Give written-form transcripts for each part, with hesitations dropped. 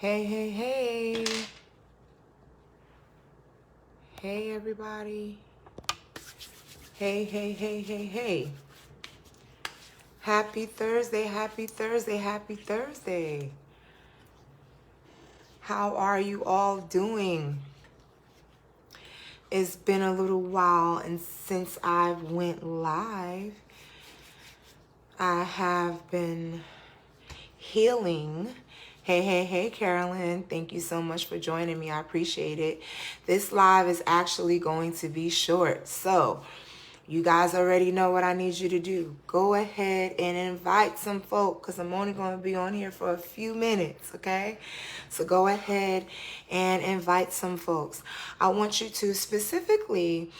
Hey, hey, hey. Hey, everybody. Hey, hey, hey, hey, hey. Happy Thursday, happy Thursday, happy Thursday. How are you all doing? It's been a little while, and since I went live, I have been healing. Hey, hey, hey, Carolyn. Thank you so much for joining me. I appreciate it. This live is actually going to be short. So, you guys already know what I need you to do. Go ahead and invite some folk because I'm only going to be on here for a few minutes, okay? So go ahead and invite some folks. I want you to specifically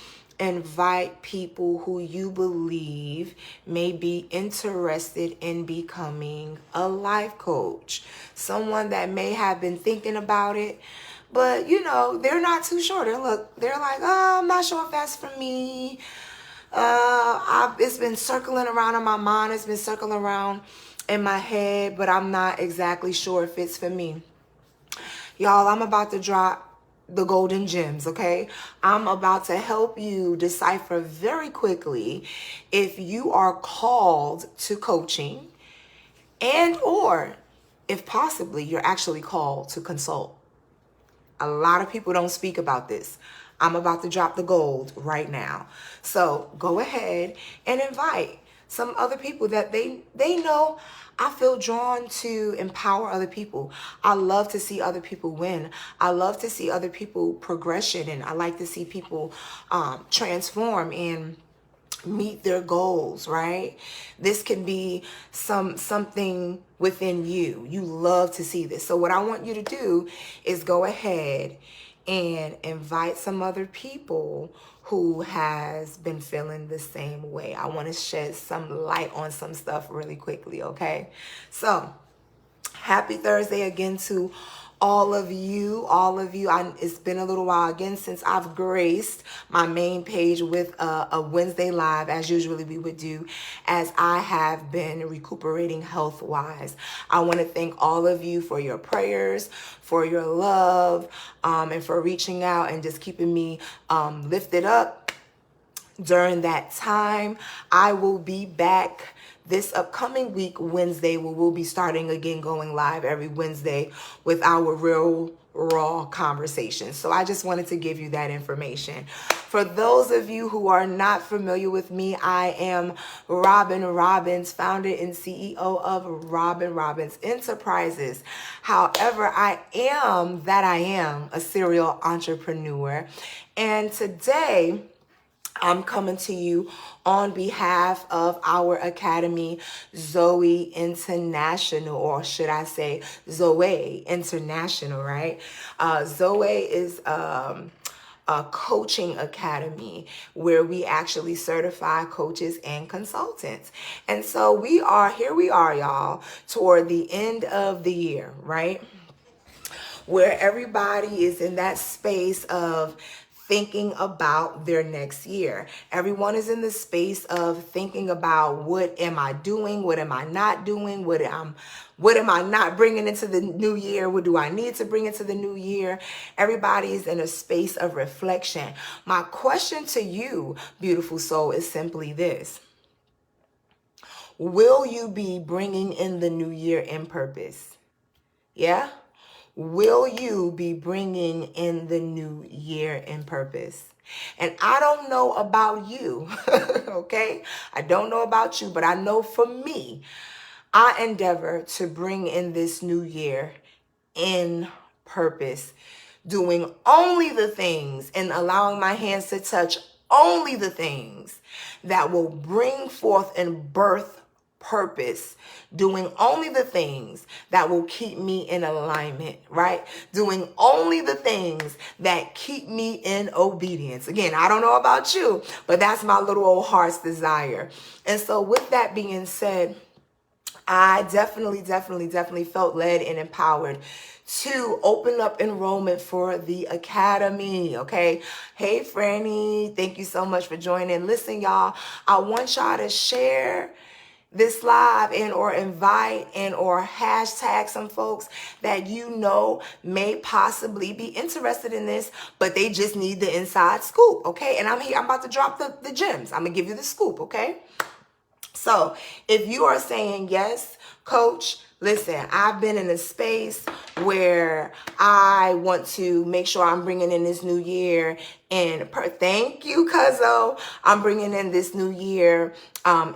invite people who you believe may be interested in becoming a life coach. Someone that may have been thinking about it, but they're not too sure. They're like, oh, I'm not sure if that's for me. It's been circling around in my mind. It's been circling around in my head, but I'm not exactly sure if it's for me. Y'all, I'm about to drop the golden gems, okay? I'm about to help you decipher very quickly if you are called to coaching and or if possibly you're actually called to consult. A lot of people don't speak about this. I'm about to drop the gold right now. So go ahead and invite some other people that they know. I feel drawn to empower other people. I love to see other people win. I love to see other people progression, and I like to see people transform and meet their goals, right? This can be something within you. You love to see this. So what I want you to do is go ahead and invite some other people who has been feeling the same way. I want to shed some light on some stuff really quickly, okay? So happy Thursday again to all of you. It's been a little while again since I've graced my main page with a Wednesday live, as usually we would do, as I have been recuperating health-wise. I want to thank all of you for your prayers, for your love, and for reaching out and just keeping me lifted up during that time. I will be back this upcoming week, Wednesday, where we'll be starting again going live every Wednesday with our real raw conversations. So I just wanted to give you that information. For those of you who are not familiar with me, I am Robin Robbins, founder and CEO of Robin Robbins Enterprises. However, I am a serial entrepreneur. And today, I'm coming to you on behalf of our academy, Zoe International, or should I say Zoe International, right? Zoe is a coaching academy where we actually certify coaches and consultants. And so here we are, y'all, toward the end of the year, right? Where everybody is in that space of thinking about their next year. Everyone is in the space of thinking about, what am I doing? What am I not doing? What am I not bringing into the new year? What do I need to bring into the new year? Everybody is in a space of reflection. My question to you, beautiful soul, is simply this. Will you be bringing in the new year in purpose? Yeah? Will you be bringing in the new year in purpose? And I don't know about you, okay? I don't know about you, but I know for me, I endeavor to bring in this new year in purpose, doing only the things and allowing my hands to touch only the things that will bring forth and birth purpose, doing only the things that will keep me in alignment, right? Doing only the things that keep me in obedience. Again, I don't know about you, but that's my little old heart's desire. And so with that being said, I definitely felt led and empowered to open up enrollment for the academy, okay? Hey, Franny, thank you so much for joining. Listen, y'all, I want y'all to share this live and or invite and or hashtag some folks that you know may possibly be interested in this, but they just need the inside scoop, okay? And I'm here, I'm about to drop the gems. I'm gonna give you the scoop, okay? So if you are saying, yes, coach, listen, I've been in a space where I want to make sure I'm bringing in this new year and thank you, Cuzzo. I'm bringing in this new year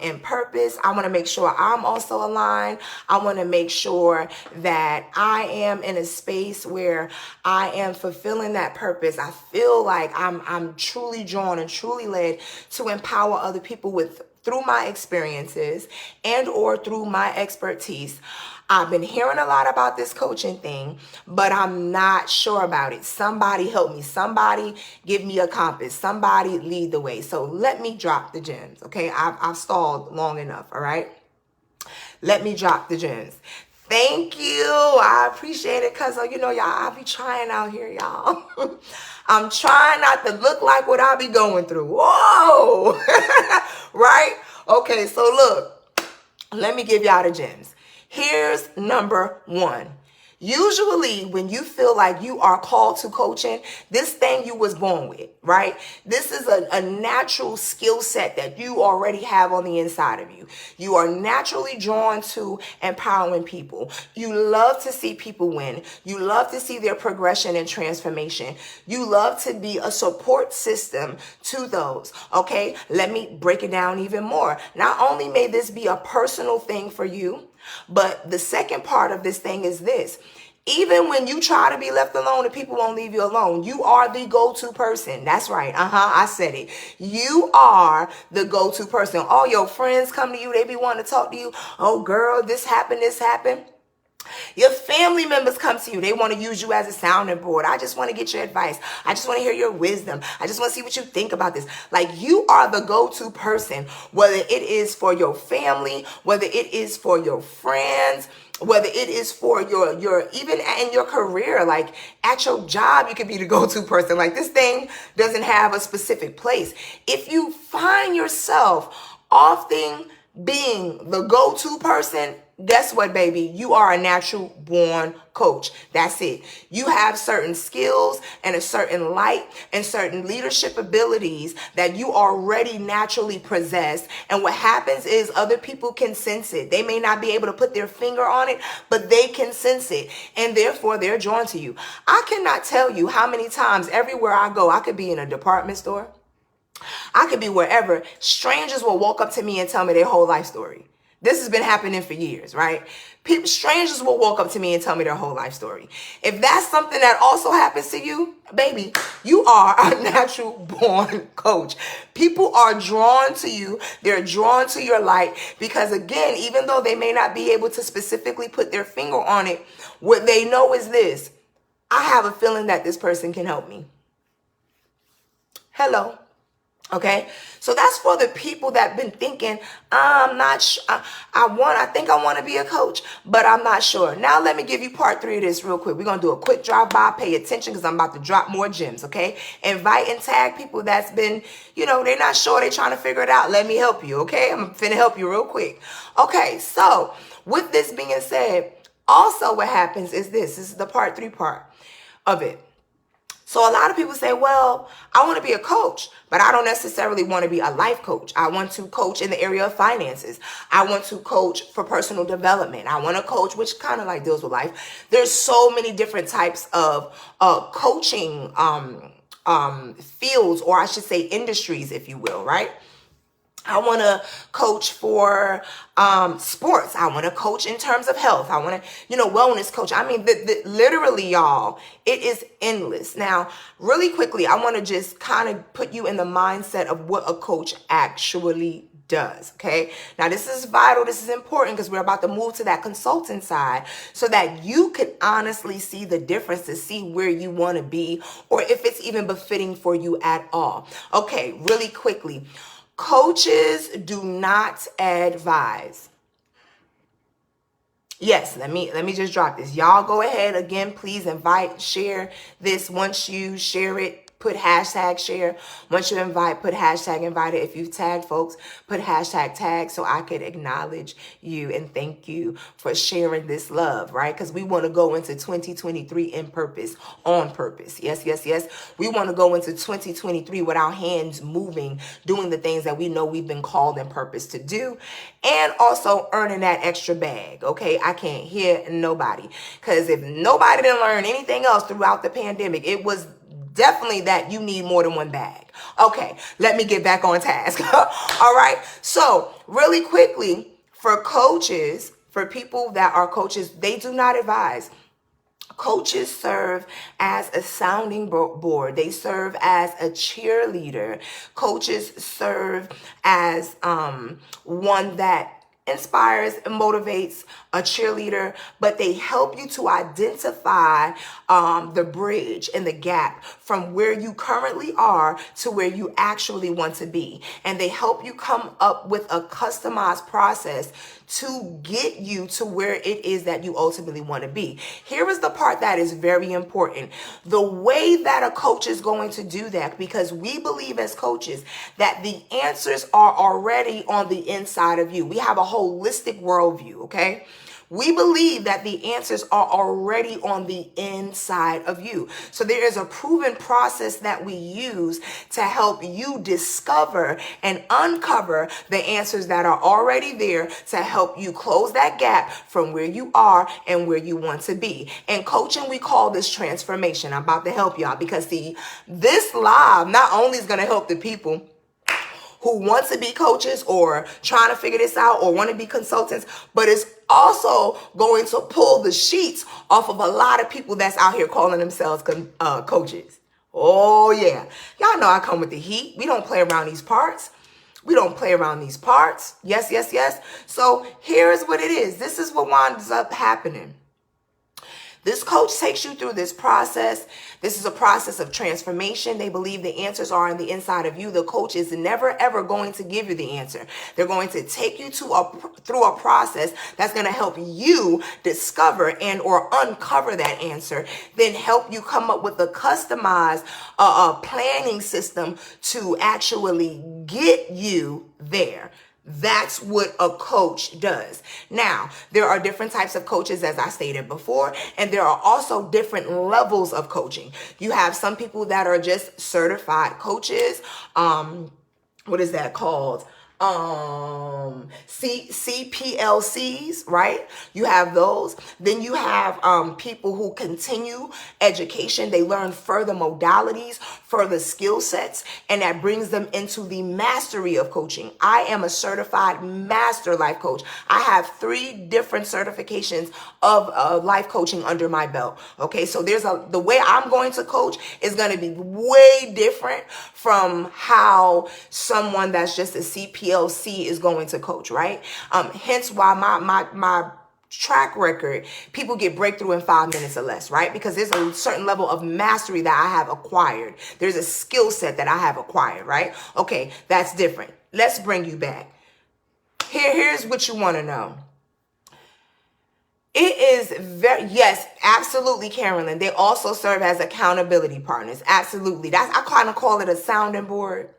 in purpose. I want to make sure I'm also aligned. I want to make sure that I am in a space where I am fulfilling that purpose. I feel like I'm truly drawn and truly led to empower other people through my experiences and or through my expertise. I've been hearing a lot about this coaching thing, but I'm not sure about it. Somebody help me. Somebody give me a compass. Somebody lead the way. So let me drop the gems, okay? I've stalled long enough, all right? Let me drop the gems. Thank you. I appreciate it because, you know, y'all, I be trying out here, y'all. I'm trying not to look like what I be going through. Whoa. Right? Okay, so look, let me give y'all the gems. Here's number one. Usually when you feel like you are called to coaching, this thing you was born with, right? This is a natural skill set that you already have on the inside of you. You are naturally drawn to empowering people. You love to see people win. You love to see their progression and transformation. You love to be a support system to those, okay? Let me break it down even more. Not only may this be a personal thing for you, but the second part of this thing is this. Even when you try to be left alone and people won't leave you alone, you are the go-to person. That's right. I said it. You are the go-to person. All your friends come to you. They be wanting to talk to you. Oh, girl, this happened, this happened. Your family members come to you. They want to use you as a sounding board. I just want to get your advice. I just want to hear your wisdom. I just want to see what you think about this. Like, you are the go-to person, whether it is for your family, whether it is for your friends, whether it is for your even in your career, like at your job, you can be the go-to person. Like, this thing doesn't have a specific place. If you find yourself often being the go-to person, guess what, baby? You are a natural born coach. That's it. You have certain skills and a certain light and certain leadership abilities that you already naturally possess. And what happens is other people can sense it. They may not be able to put their finger on it, but they can sense it. And therefore, they're drawn to you. I cannot tell you how many times everywhere I go, I could be in a department store, I could be wherever, strangers will walk up to me and tell me their whole life story. This has been happening for years, right? Strangers will walk up to me and tell me their whole life story. If that's something that also happens to you, baby, you are a natural born coach. People are drawn to you. They're drawn to your light because, again, even though they may not be able to specifically put their finger on it, what they know is this: I have a feeling that this person can help me. Hello. Okay, so that's for the people that have been thinking, I'm not sure, I think I want to be a coach, but I'm not sure. Now let me give you part 3 of this real quick. We're going to do a quick drive-by. Pay attention because I'm about to drop more gems, okay? Invite and tag people that's been, they're not sure. They're trying to figure it out. Let me help you, okay? I'm finna help you real quick. Okay, so with this being said, also what happens is this is the part 3 part of it. So a lot of people say, well, I want to be a coach, but I don't necessarily want to be a life coach. I want to coach in the area of finances. I want to coach for personal development. I want to coach, which kind of like deals with life. There's so many different types of coaching fields, or I should say industries, if you will, right? I want to coach for sports. I want to coach in terms of health. I want to, wellness coach. I mean, literally, y'all, it is endless. Now, really quickly, I want to just kind of put you in the mindset of what a coach actually does. Okay. Now, this is vital. This is important because we're about to move to that consultant side so that you could honestly see the difference, to see where you want to be or if it's even befitting for you at all. Okay. Really quickly. Coaches do not advise. Yes, let me just drop this. Y'all go ahead again, please invite, share this. Once you share it, put hashtag share. Once you invite, put hashtag invited. If you've tagged folks, put hashtag tag so I could acknowledge you and thank you for sharing this love, right? Because we want to go into 2023 in purpose, on purpose. Yes, yes, yes. We want to go into 2023 with our hands moving, doing the things that we know we've been called and purpose to do, and also earning that extra bag, okay? I can't hear nobody. Because if nobody didn't learn anything else throughout the pandemic, it was definitely that you need more than one bag. Okay, let me get back on task. All right, so really quickly, for coaches, for people that are coaches, they do not advise. Coaches serve as a sounding board. They serve as a cheerleader. Coaches serve as one that inspires and motivates, a cheerleader, but they help you to identify the bridge and the gap from where you currently are to where you actually want to be. And they help you come up with a customized process to get you to where it is that you ultimately want to be. Here is the part that is very important. The way that a coach is going to do that, because we believe as coaches that the answers are already on the inside of you. We have a holistic worldview, okay? We believe that the answers are already on the inside of you. So there is a proven process that we use to help you discover and uncover the answers that are already there to help you close that gap from where you are and where you want to be. In coaching, we call this transformation. I'm about to help y'all because see, this live not only is going to help the people who want to be coaches or trying to figure this out or want to be consultants, but it's also going to pull the sheets off of a lot of people that's out here calling themselves coaches. Oh yeah. Y'all know I come with the heat. We don't play around these parts. We don't play around these parts. Yes, yes, yes. So here's what it is. This is what winds up happening. This coach takes you through this process. This is a process of transformation. They believe the answers are on the inside of you. The coach is never, ever going to give you the answer. They're going to take you through a process that's going to help you discover and or uncover that answer, then help you come up with a customized planning system to actually get you there. That's what a coach does. Now, there are different types of coaches, as I stated before, and there are also different levels of coaching. You have some people that are just certified coaches. What is that called? CPLCs, right? You have those. Then you have people who continue education. They learn further modalities, further skill sets, and that brings them into the mastery of coaching. I am a certified master life coach. I have 3 different certifications of life coaching under my belt. Okay, so the way I'm going to coach is going to be way different from how someone that's just a CPLC is going to coach, right? Hence why my track record, people get breakthrough in 5 minutes or less, right? Because there's a certain level of mastery that I have acquired. There's a skill set that I have acquired, right? Okay, that's different. Let's bring you back. Here's what you want to know. It is yes, absolutely, Carolyn. They also serve as accountability partners. Absolutely. I kind of call it a sounding board.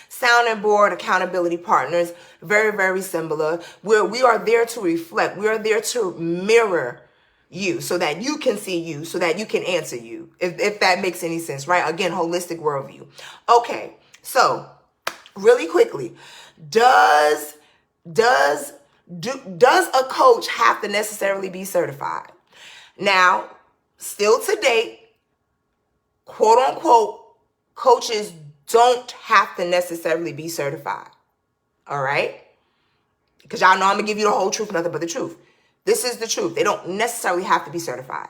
Sounding board, accountability partners, very, very similar. Where we are there to reflect. We are there to mirror you so that you can see you, so that you can answer you. If that makes any sense, right? Again, holistic worldview. Okay, so really quickly, does a coach have to necessarily be certified? Now, still to date, quote unquote, coaches don't have to necessarily be certified. All right? Because y'all know I'm going to give you the whole truth, nothing but the truth. This is the truth. They don't necessarily have to be certified.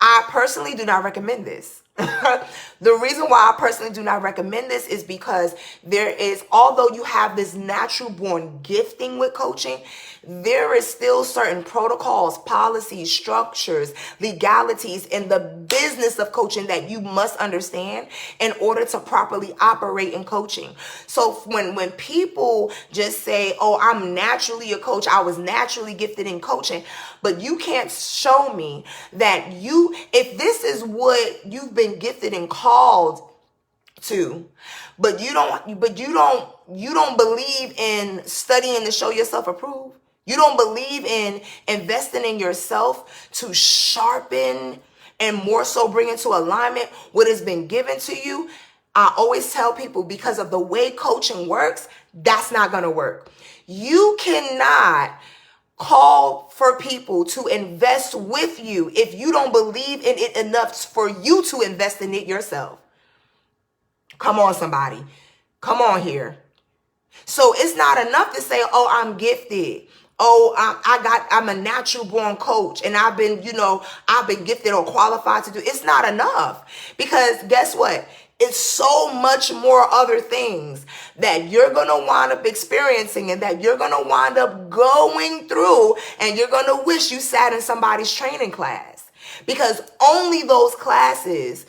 I personally do not recommend this. The reason why I personally do not recommend this is because although you have this natural born gifting with coaching, there is still certain protocols, policies, structures, legalities in the business of coaching that you must understand in order to properly operate in coaching. So when people just say, oh, I'm naturally a coach, I was naturally gifted in coaching, but you can't show me that if this is what you've been gifted and called too. But you don't believe in studying to show yourself approved. You don't believe in investing in yourself to sharpen and more so bring into alignment what has been given to you. I always tell people, because of the way coaching works, that's not going to work. You cannot call for people to invest with you if you don't believe in it enough for you to invest in it yourself. Come on, somebody. Come on here. So it's not enough to say, oh, I'm gifted. Oh, I'm a natural born coach and I've been gifted or qualified to do. It's not enough, because guess what? It's so much more other things that you're going to wind up experiencing and that you're going to wind up going through, and you're going to wish you sat in somebody's training class, because only those classes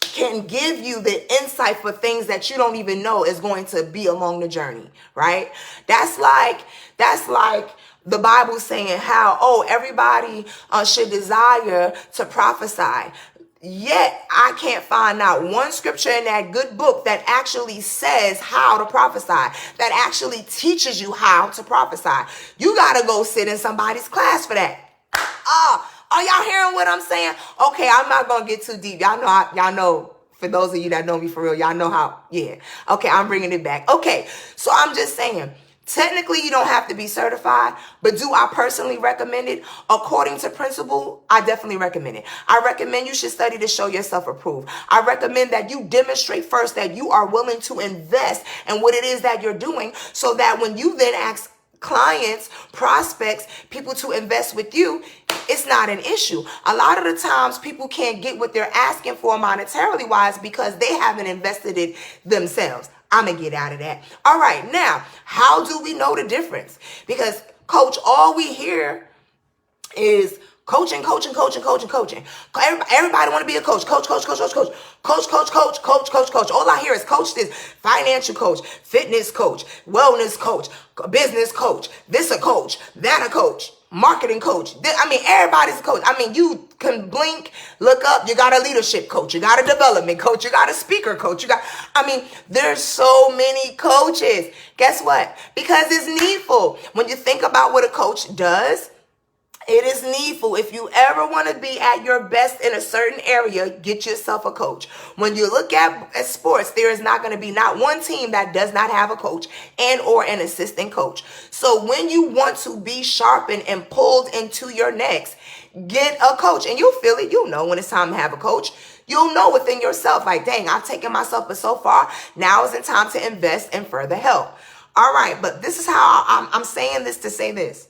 can give you the insight for things that you don't even know is going to be along the journey, right? That's like the Bible saying how, oh, everybody should desire to prophesy. Yet I can't find out one scripture in that good book that actually says how to prophesy, that actually teaches you how to prophesy. You got to go sit in somebody's class for that. Are y'all hearing what I'm saying? Okay, I'm not going to get too deep. Y'all know, for those of you that know me for real, y'all know how, yeah. Okay, I'm bringing it back. Okay, so I'm just saying, technically you don't have to be certified, but do I personally recommend it? According to principle, I definitely recommend it. I recommend you should study to show yourself approved. I recommend that you demonstrate first that you are willing to invest in what it is that you're doing, so that when you then ask clients, prospects, people to invest with you, it's not an issue. A lot of the times people can't get what they're asking for monetarily wise because they haven't invested it themselves. I'm going to get out of that. All right. Now, how do we know the difference? Because, coach, all we hear is coaching. Everybody want to be a coach. Coach. All I hear is coach this, financial coach, fitness coach, wellness coach, business coach, this a coach, that a coach, marketing coach. Everybody's a coach. You can blink, look up, you got a leadership coach, you got a development coach, you got a speaker coach, there's so many coaches. Guess what? Because it's needful. When you think about what a coach does, it is needful. If you ever want to be at your best in a certain area, get yourself a coach. When you look at sports, there is not going to be not one team that does not have a coach and or an assistant coach. So when you want to be sharpened and pulled into your next, get a coach, and you'll feel it. You'll know when it's time to have a coach. You'll know within yourself, like, dang, I've taken myself but so far. Now is the time to invest in further help. All right, but this is how I'm saying this to say this.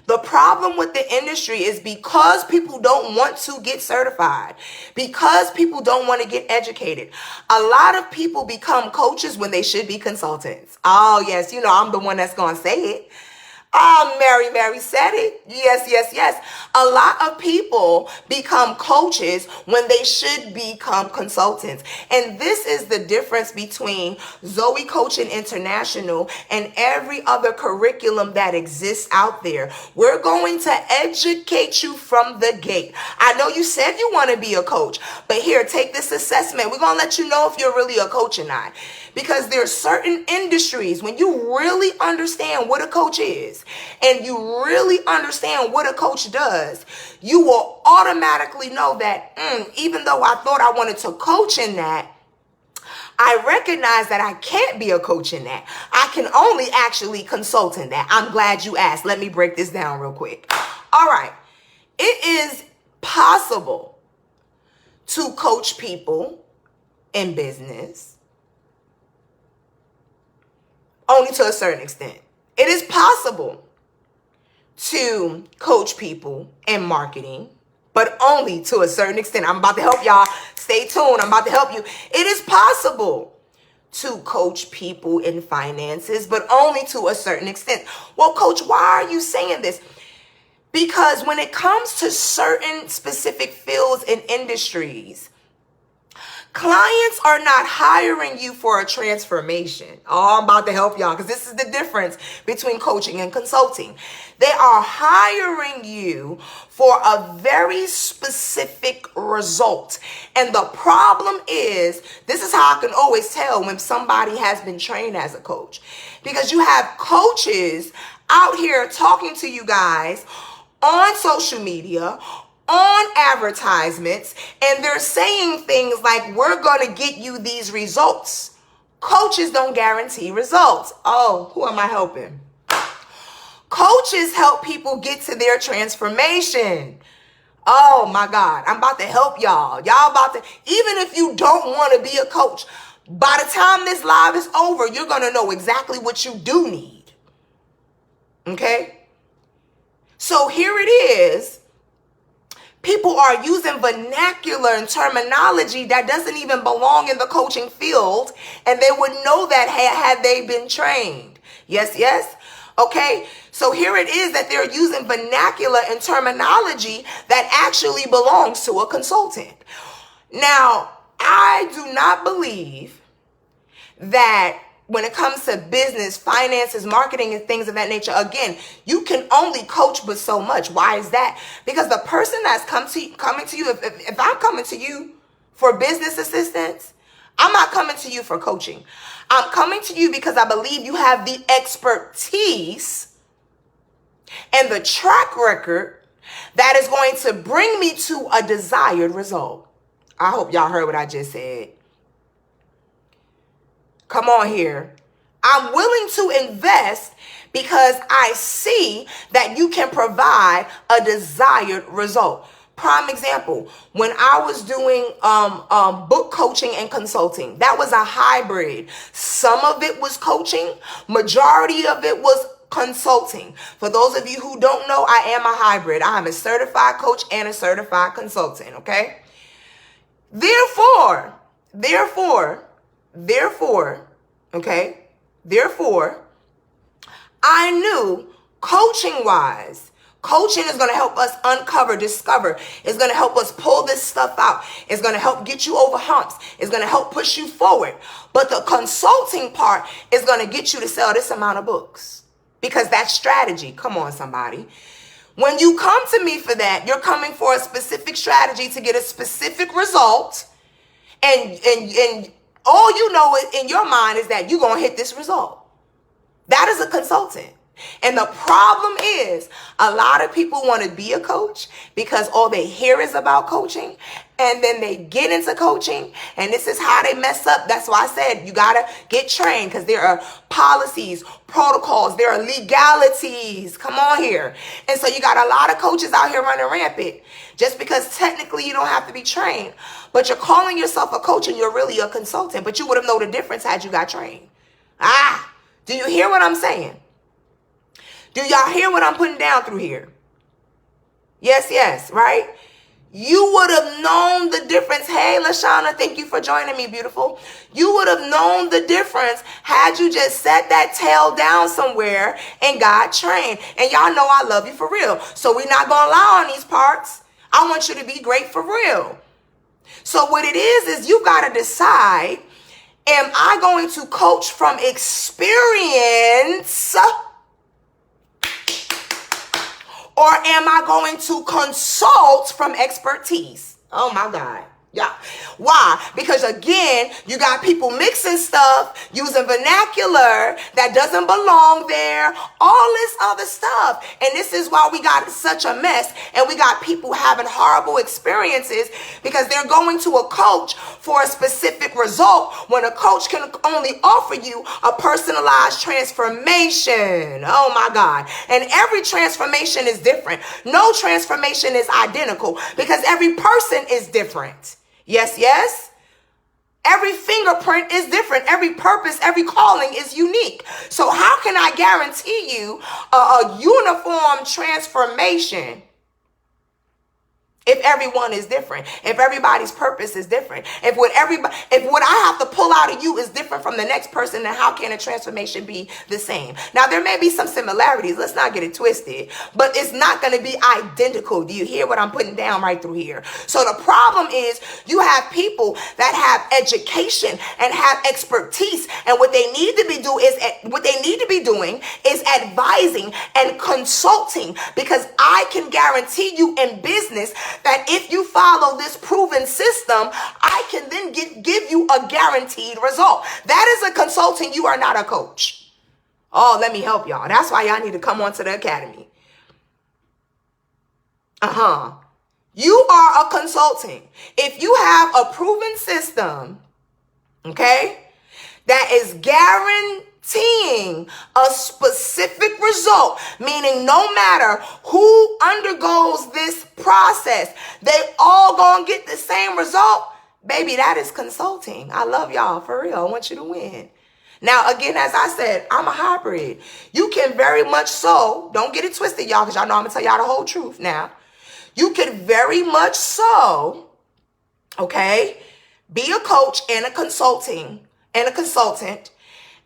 The problem with the industry is because people don't want to get certified, because people don't want to get educated. A lot of people become coaches when they should be consultants. Oh, yes, I'm the one that's going to say it. Mary said it. Yes. A lot of people become coaches when they should become consultants. And this is the difference between Zoe Coaching International and every other curriculum that exists out there. We're going to educate you from the gate. I know you said you want to be a coach, but here, take this assessment. We're going to let you know if you're really a coach or not. Because there are certain industries, when you really understand what a coach is and you really understand what a coach does, you will automatically know that even though I thought I wanted to coach in that, I recognize that I can't be a coach in that. I can only actually consult in that. I'm glad you asked. Let me break this down real quick. All right. It is possible to coach people in business. Only to a certain extent. It is possible to coach people in marketing, but only to a certain extent. I'm about to help y'all. Stay tuned. I'm about to help you. It is possible to coach people in finances, but only to a certain extent. Well, coach, why are you saying this? Because when it comes to certain specific fields and industries, Clients are not hiring you for a transformation. Oh, I'm about to help y'all because this is the difference between coaching and consulting. They are hiring you for a very specific result. And the problem is, this is how I can always tell when somebody has been trained as a coach. Because you have coaches out here talking to you guys on social media, on advertisements, and they're saying things like, we're going to get you these results. Coaches don't guarantee results. Oh, who am I helping? Coaches help people get to their transformation. Oh my God, I'm about to help y'all. Y'all about to, even if you don't want to be a coach, by the time this live is over, you're going to know exactly what you do need. Okay? So here it is. People are using vernacular and terminology that doesn't even belong in the coaching field, and they would know that had they been trained. Yes, yes. Okay, so here it is that they're using vernacular and terminology that actually belongs to a consultant. Now, I do not believe that when it comes to business, finances, marketing, and things of that nature, again, you can only coach but so much. Why is that? Because the person that's coming to you, if I'm coming to you for business assistance, I'm not coming to you for coaching. I'm coming to you because I believe you have the expertise and the track record that is going to bring me to a desired result. I hope y'all heard what I just said. Come on here. I'm willing to invest because I see that you can provide a desired result. Prime example, when I was doing book coaching and consulting, that was a hybrid. Some of it was coaching, majority of it was consulting. For those of you who don't know, I am a hybrid. I am a certified coach and a certified consultant, okay? Therefore, I knew coaching-wise, coaching is going to help us uncover, discover. It's going to help us pull this stuff out. It's going to help get you over humps. It's going to help push you forward. But the consulting part is going to get you to sell this amount of books because that's strategy. Come on, somebody. When you come to me for that, you're coming for a specific strategy to get a specific result. And all you know in your mind is that you're going to hit this result. That is a consultant. And the problem is a lot of people want to be a coach because all they hear is about coaching, and then they get into coaching and this is how they mess up. That's why I said you got to get trained, because there are policies, protocols, there are legalities. Come on here. And so you got a lot of coaches out here running rampant just because technically you don't have to be trained, but you're calling yourself a coach and you're really a consultant, but you would have known the difference had you got trained. Do you hear what I'm saying? Do y'all hear what I'm putting down through here? Yes, yes, right? You would have known the difference. Hey, Lashana, thank you for joining me, beautiful. You would have known the difference had you just set that tail down somewhere and got trained. And y'all know I love you for real. So we're not going to lie on these parts. I want you to be great for real. So what it is you got to decide, am I going to coach from experience, or am I going to consult from expertise? Oh my God. Yeah. Why? Because again, you got people mixing stuff, using vernacular that doesn't belong there, all this other stuff. And this is why we got such a mess, and we got people having horrible experiences because they're going to a coach for a specific result when a coach can only offer you a personalized transformation. Oh my God. And every transformation is different. No transformation is identical because every person is different. Yes, yes. Every fingerprint is different. Every purpose, every calling is unique. So how can I guarantee you a uniform transformation If everyone is different, if everybody's purpose is different, if what I have to pull out of you is different from the next person, then how can a transformation be the same? Now, there may be some similarities. Let's not get it twisted, but it's not going to be identical. Do you hear what I'm putting down right through here? So the problem is you have people that have education and have expertise, and what they need to be doing is advising and consulting, because I can guarantee you in business that if you follow this proven system, I can then give you a guaranteed result. That is a consultant. You are not a coach. Oh, let me help y'all. That's why y'all need to come on to the academy. You are a consultant. If you have a proven system, okay, that is guaranteeing a specific result, meaning no matter who undergoes this process, they all gonna get the same result, baby, that is consulting. I love y'all, for real. I want you to win. Now, again, as I said, I'm a hybrid. You can very much so, don't get it twisted, y'all, because y'all know I'm gonna tell y'all the whole truth now. You can very much so, okay, be a coach and a consultant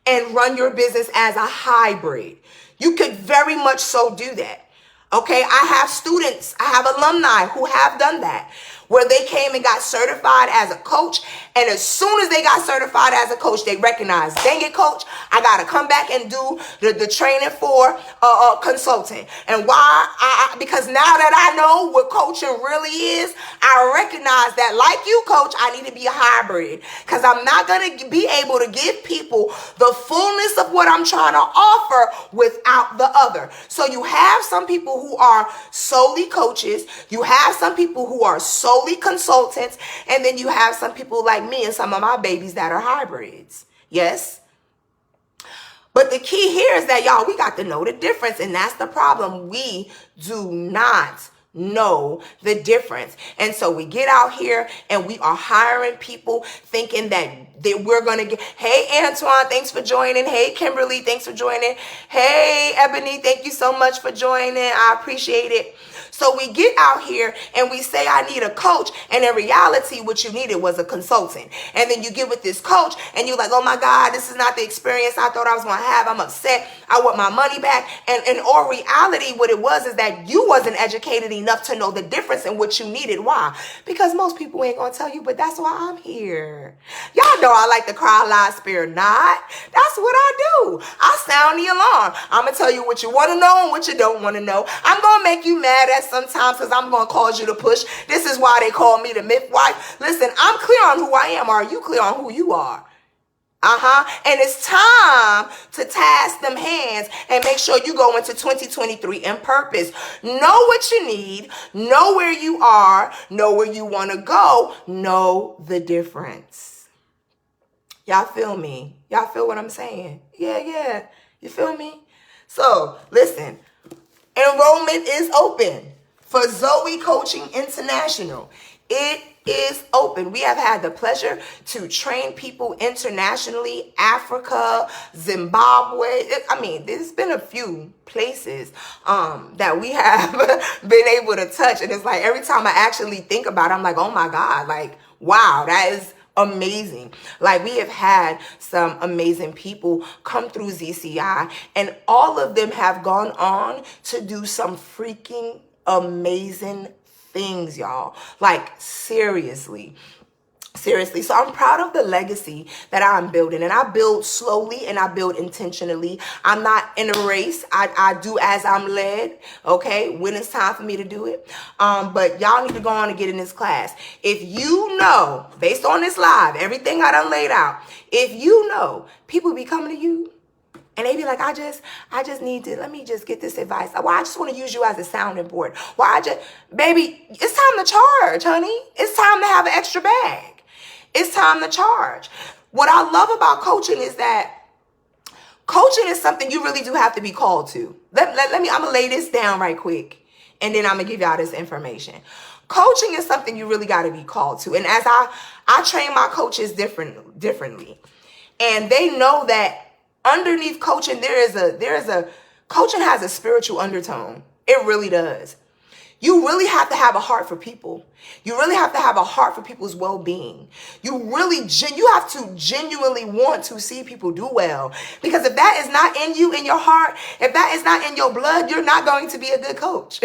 and run your business as a hybrid. You could very much so do that. Okay, I have students, I have alumni who have done that, where they came and got certified as a coach. And as soon as they got certified as a coach, they recognized, dang it, coach, I got to come back and do the training for consulting. And why? Because now that I know what coaching really is, I recognize that, like you, coach, I need to be a hybrid, because I'm not going to be able to give people the fullness of what I'm trying to offer without the other. So you have some people who are solely coaches, you have some people who are solely consultants, and then you have some people like me and some of my babies that are hybrids. Yes? But the key here is that, y'all, we got to know the difference, and that's the problem. We do not know the difference. And so we get out here and we are hiring people thinking that we're going to get, hey, Antoine, thanks for joining. Hey, Kimberly, thanks for joining. Hey, Ebony, thank you so much for joining. I appreciate it. So we get out here and we say, I need a coach. And in reality, what you needed was a consultant. And then you get with this coach and you're like, oh my God, this is not the experience I thought I was going to have. I'm upset. I want my money back. And in all reality, what it was is that you wasn't educated enough to know the difference in what you needed. Why? Because most people ain't going to tell you, but that's why I'm here. Y'all know I like to cry, lie, spare not. That's what I do. I sound the alarm. I'm going to tell you what you want to know and what you don't want to know. I'm going to make you mad at sometimes because I'm going to cause you to push. This is why they call me the myth wife. Listen, I'm clear on who I am. Are you clear on who you are? And it's time to task them hands and make sure you go into 2023 in purpose. Know what you need, know where you are, know where you want to go, know the difference. Y'all feel me? Y'all feel what I'm saying? Yeah. You feel me? So, listen, enrollment is open for Zoe Coaching International. It is open. We have had the pleasure to train people internationally, Africa, Zimbabwe. I mean, there's been a few places that we have been able to touch. And it's like every time I actually think about it, I'm like, oh my God, like, wow, that is amazing. Like, we have had some amazing people come through ZCI, and all of them have gone on to do some freaking amazing things, y'all. Like, seriously. So I'm proud of the legacy that I'm building, and I build slowly and I build intentionally. I'm not in a race. I do as I'm led, okay, when it's time for me to do it. But y'all need to go on and get in this class. If you know, based on this live, everything I done laid out, if you know people be coming to you and they be like, I just need to, let me just get this advice. Well, I just want to use you as a sounding board. Baby, it's time to charge, honey. It's time to have an extra bag. It's time to charge. What I love about coaching is that coaching is something you really do have to be called to. I'm going to lay this down right quick, and then I'm going to give y'all this information. Coaching is something you really got to be called to. And as I train my coaches differently, and they know that underneath coaching, coaching has a spiritual undertone. It really does. You really have to have a heart for people. You really have to have a heart for people's well-being. You have to genuinely want to see people do well. Because if that is not in you, in your heart, if that is not in your blood, you're not going to be a good coach.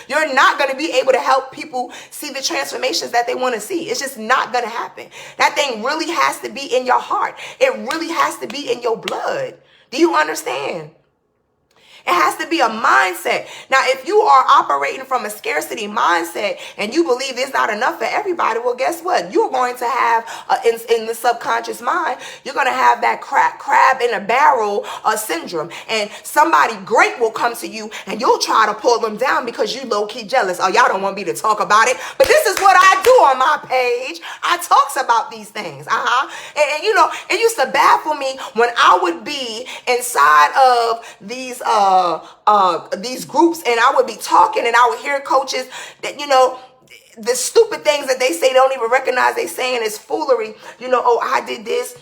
You're not going to be able to help people see the transformations that they want to see. It's just not going to happen. That thing really has to be in your heart. It really has to be in your blood. Do you understand? It has to be a mindset. Now, if you are operating from a scarcity mindset and you believe there's not enough for everybody, well, guess what? You're going to have, in the subconscious mind, you're going to have that crab in a barrel syndrome. And somebody great will come to you and you'll try to pull them down because you low-key jealous. Oh, y'all don't want me to talk about it. But this is what I do on my page. I talks about these things. And you know, it used to baffle me when I would be inside of these groups and I would be talking and I would hear coaches that, you know, the stupid things that they say, they don't even recognize they saying is foolery. You know, oh, I did this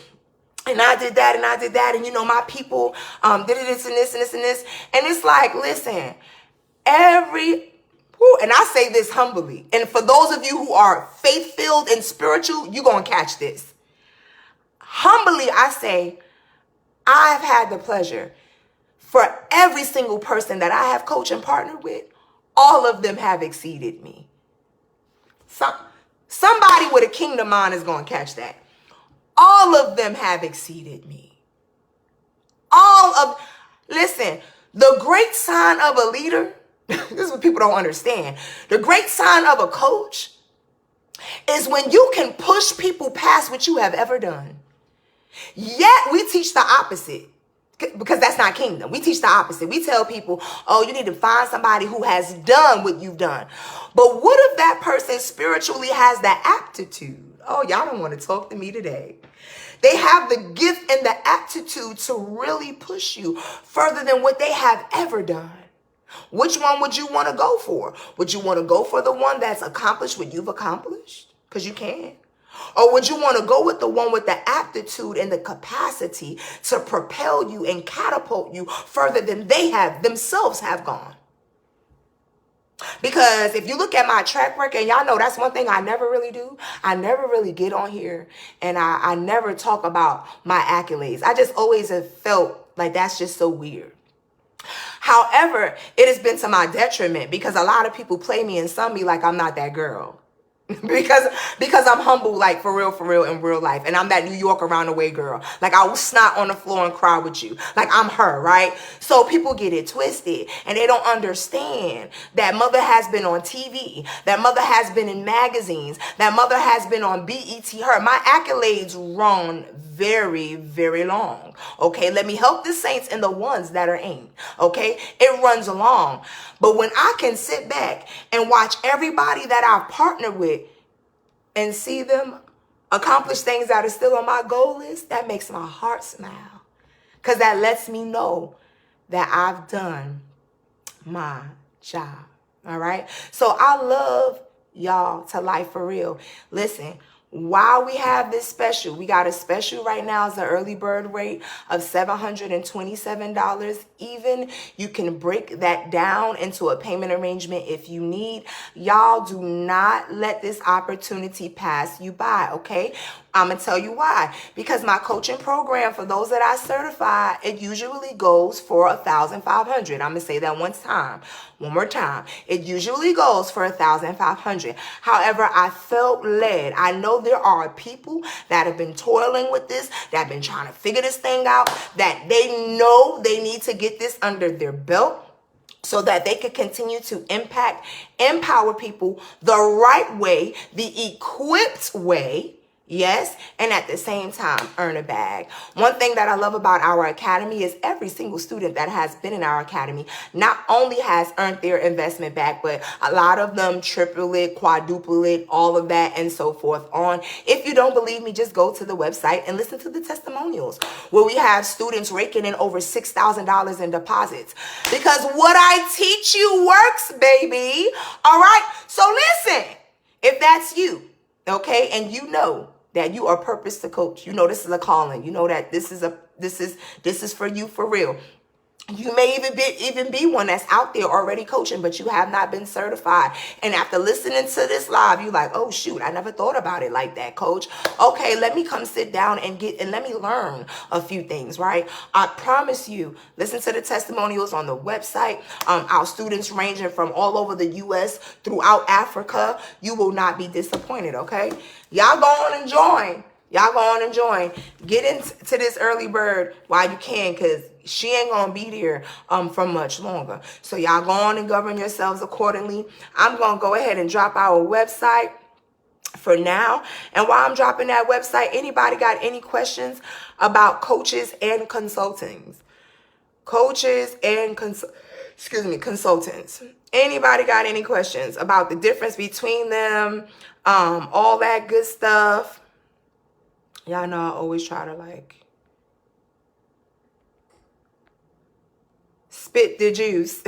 and I did that and I did that. And, you know, my people did this and this and this and this. And it's like, listen, and I say this humbly. And for those of you who are faith-filled and spiritual, you're going to catch this. Humbly, I say, I've had the pleasure for every single person that I have coached and partnered with, all of them have exceeded me. Somebody with a kingdom mind is going to catch that. All of them have exceeded me. Listen, the great sign of a leader, this is what people don't understand. The great sign of a coach is when you can push people past what you have ever done. Yet we teach the opposite. Because that's not kingdom. We teach the opposite. We tell people, oh, you need to find somebody who has done what you've done. But what if that person spiritually has the aptitude? Oh, y'all don't want to talk to me today. They have the gift and the aptitude to really push you further than what they have ever done. Which one would you want to go for? Would you want to go for the one that's accomplished what you've accomplished? Because you can. Or would you want to go with the one with the aptitude and the capacity to propel you and catapult you further than they have themselves have gone? Because if you look at my track record, and y'all know that's one thing I never really do. I never really get on here and I never talk about my accolades. I just always have felt like that's just so weird. However, it has been to my detriment because a lot of people play me and sum me like I'm not that girl. because I'm humble, like for real in real life. And I'm that New York around the way girl. Like I will snot on the floor and cry with you. Like I'm her, right? So people get it twisted and they don't understand that mother has been on TV. That mother has been in magazines. That mother has been on BET Her. My accolades run very, very long. Okay, let me help the saints and the ones that are ain't. Okay, it runs along. But when I can sit back and watch everybody that I've partnered with and see them accomplish things that are still on my goal list, that makes my heart smile. Because that lets me know that I've done my job. All right. So I love y'all to life for real. Listen. While we have this special, we got a special right now. It's the early bird rate of $727. Even you can break that down into a payment arrangement if you need. Y'all do not let this opportunity pass you by, okay? I'm going to tell you why. Because my coaching program, for those that I certify, it usually goes for $1,500. I'm going to say that one more time. It usually goes for $1,500. However, I felt led. I know there are people that have been toiling with this, that have been trying to figure this thing out, that they know they need to get this under their belt so that they can continue to impact, empower people the right way, the equipped way. Yes, and at the same time, earn a bag. One thing that I love about our academy is every single student that has been in our academy not only has earned their investment back, but a lot of them triple it, quadruple it, all of that, and so forth on. If you don't believe me, just go to the website and listen to the testimonials where we have students raking in over $6,000 in deposits. Because what I teach you works, baby. All right? So listen, if that's you, okay, and you know that you are purposed to coach. You know this is a calling. You know that this is for you for real. You may even be one that's out there already coaching, but you have not been certified. And after listening to this live, you like, oh shoot, I never thought about it like that, coach. Okay, let me come sit down and let me learn a few things, right? I promise you, listen to the testimonials on the website. Our students ranging from all over the U.S. throughout Africa. You will not be disappointed, okay? Y'all go on and join. Y'all go on and join. Get into this early bird while you can, because she ain't gonna be there for much longer. So y'all go on and govern yourselves accordingly. I'm gonna go ahead and drop our website for now. And while I'm dropping that website, anybody got any questions about coaches and consultants? Coaches and consultants. Anybody got any questions about the difference between them? All that good stuff. Y'all know I always try to like spit the juice.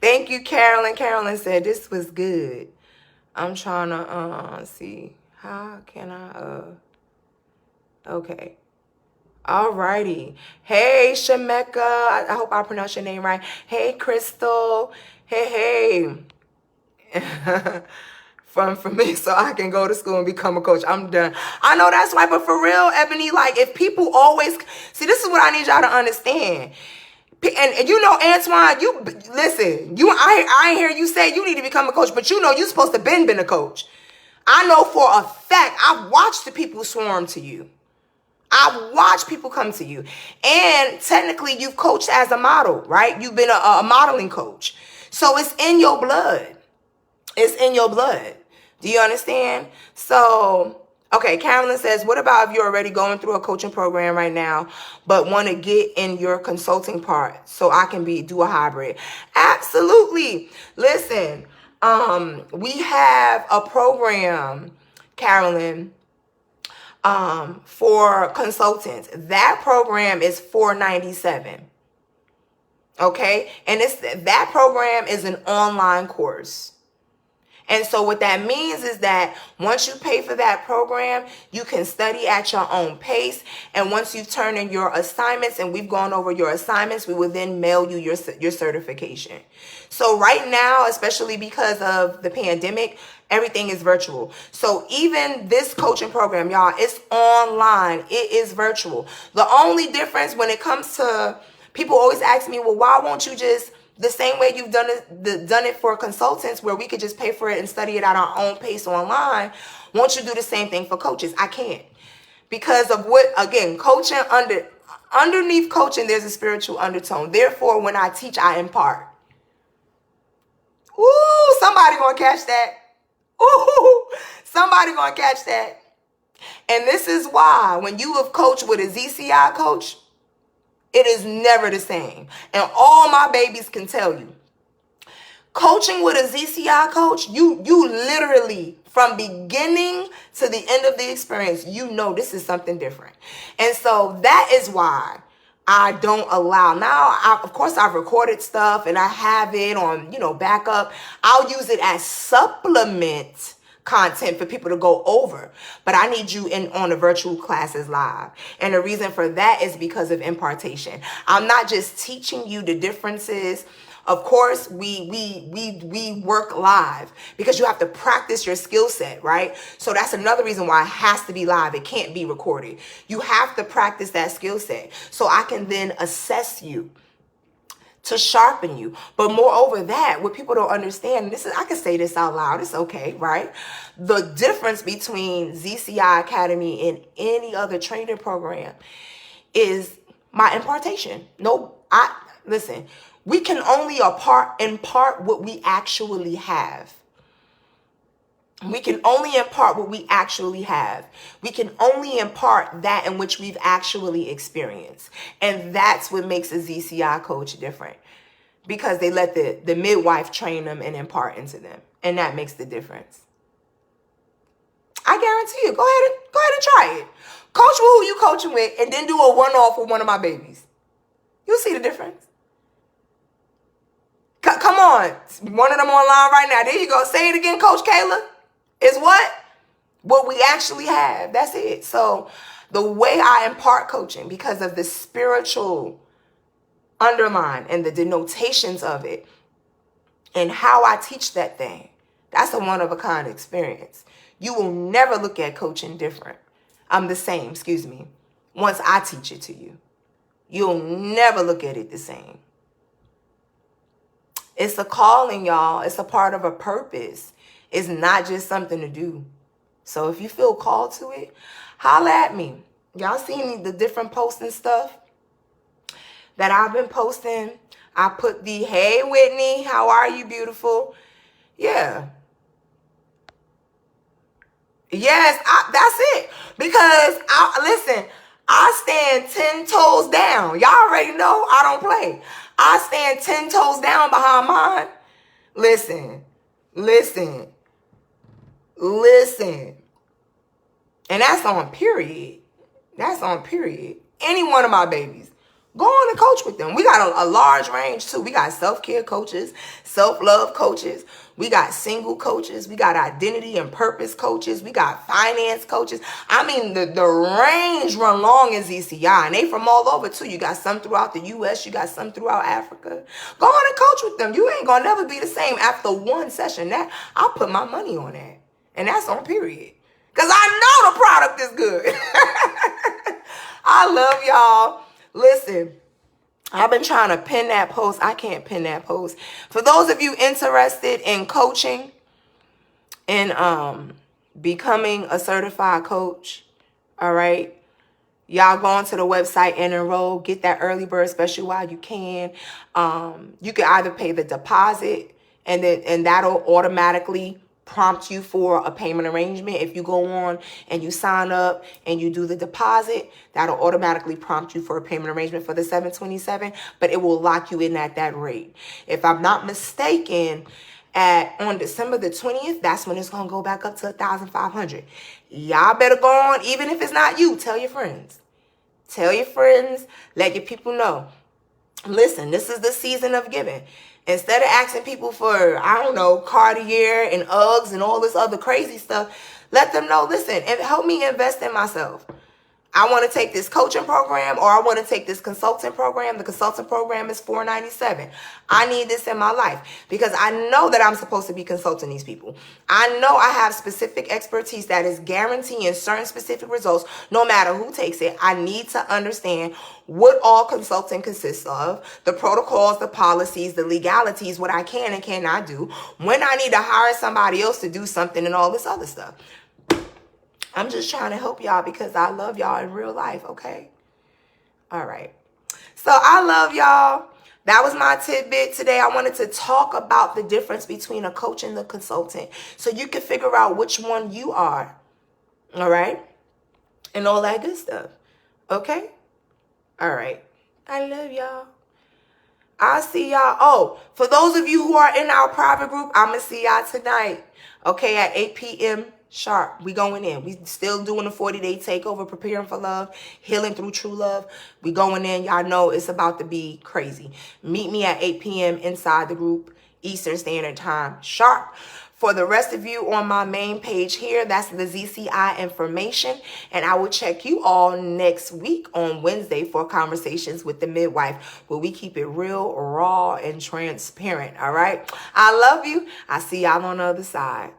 Thank you, Carolyn. Carolyn said this was good. I'm trying to see how can I okay. Alrighty. Hey, Shemeka. I hope I pronounced your name right. Hey, Crystal. Hey. For me, so I can go to school and become a coach. I'm done. I know that's right, but for real, Ebony, like if people always see, this is what I need y'all to understand. And you know, Antoine, you listen. I ain't hear you say you need to become a coach, but you know you're supposed to been a coach. I know for a fact. I've watched the people swarm to you. I've watched people come to you, and technically, you've coached as a model, right? You've been a modeling coach, so it's in your blood. It's in your blood. Do you understand? So, okay, Carolyn says, what about if you're already going through a coaching program right now, but want to get in your consulting part so I can do a hybrid? Absolutely. Listen, we have a program, Carolyn, for consultants. That program is $497. Okay? And that program is an online course. And so what that means is that once you pay for that program, you can study at your own pace. And once you've turned in your assignments and we've gone over your assignments, we will then mail you your certification. So right now, especially because of the pandemic, everything is virtual. So even this coaching program, y'all, it's online. It is virtual. The only difference when it comes to, people always ask me, well, why won't you just, the same way you've done it for consultants where we could just pay for it and study it at our own pace online, won't you do the same thing for coaches? I can't. Because of what, again, coaching, underneath coaching, there's a spiritual undertone. Therefore, when I teach, I impart. Ooh, somebody gonna catch that. Ooh, somebody gonna catch that. And this is why when you have coached with a ZCI coach, it is never the same. And all my babies can tell you. Coaching with a ZCI coach, you literally, from beginning to the end of the experience, you know this is something different. And so that is why I don't allow. Now, of course, I've recorded stuff and I have it on, backup. I'll use it as supplement content for people to go over, but I need you on the virtual classes live. And the reason for that is because of impartation. I'm not just teaching you the differences. Of course, we work live because you have to practice your skill set, right? So that's another reason why it has to be live. It can't be recorded. You have to practice that skill set so I can then assess you, to sharpen you. But moreover that, what people don't understand, I can say this out loud, it's okay, right? The difference between ZCI Academy and any other training program is my impartation. Listen, we can only impart what we actually have. We can only impart what we actually have. We can only impart that in which we've actually experienced. And that's what makes a ZCI coach different. Because they let the midwife train them and impart into them. And that makes the difference. I guarantee you. Go ahead and try it. Coach with who you coaching with and then do a one-off with one of my babies. You'll see the difference. Come on. One of them online right now. There you go. Say it again, Coach Kayla. Is what? What we actually have. That's it. So the way I impart coaching, because of the spiritual underline and the denotations of it and how I teach that thing. That's a one-of-a-kind experience. You will never look at coaching different. I'm the same, excuse me. Once I teach it to you, you'll never look at it the same. It's a calling, y'all. It's a part of a purpose. It's not just something to do. So if you feel called to it, holla at me. Y'all seen the different posts and stuff that I've been posting? I put the, hey, Whitney, how are you, beautiful? Yeah. Yes, that's it. Because, listen, I stand 10 toes down. Y'all already know I don't play. I stand 10 toes down behind mine. Listen. And that's on period. That's on period. Any one of my babies. Go on and coach with them. We got a large range too. We got self-care coaches, self-love coaches. We got single coaches. We got identity and purpose coaches. We got finance coaches. I mean, the range run long in ZCI. And they from all over too. You got some throughout the U.S. You got some throughout Africa. Go on and coach with them. You ain't going to never be the same after one session. That I'll put my money on that. And that's on period. Because I know the product is good. I love y'all. Listen, I've been trying to pin that post. I can't pin that post. For those of you interested in coaching and becoming a certified coach, all right, y'all go onto the website and enroll. Get that early bird special while you can. You can either pay the deposit and that'll automatically prompt you for a payment arrangement. If you go on and you sign up and you do the deposit, that'll automatically prompt you for a payment arrangement for the $727, but it will lock you in at that rate. If I'm not mistaken, on December the 20th, that's when it's going to go back up to $1,500. Y'all better go on, even if it's not you, tell your friends. Tell your friends, let your people know. Listen, this is the season of giving. Instead of asking people for, I don't know, Cartier and Uggs and all this other crazy stuff, let them know, listen, and help me invest in myself. I want to take this coaching program or I want to take this consulting program. The consulting program is $497. I need this in my life because I know that I'm supposed to be consulting these people. I know I have specific expertise that is guaranteeing certain specific results no matter who takes it. I need to understand what all consulting consists of, the protocols, the policies, the legalities, what I can and cannot do, when I need to hire somebody else to do something and all this other stuff. I'm just trying to help y'all because I love y'all in real life, okay? All right. So I love y'all. That was my tidbit today. I wanted to talk about the difference between a coach and a consultant so you can figure out which one you are, all right? And all that good stuff, okay? All right. I love y'all. I'll see y'all. Oh, for those of you who are in our private group, I'm going to see y'all tonight, okay, at 8 p.m. sharp. We going in. We still doing a 40-day takeover, preparing for love, healing through true love. We going in. Y'all know it's about to be crazy. Meet me at 8 p.m. inside the group, Eastern Standard Time, sharp. For the rest of you on my main page here, that's the ZCI information. And I will check you all next week on Wednesday for Conversations with the Midwife, where we keep it real, raw, and transparent. All right. I love you. I see y'all on the other side.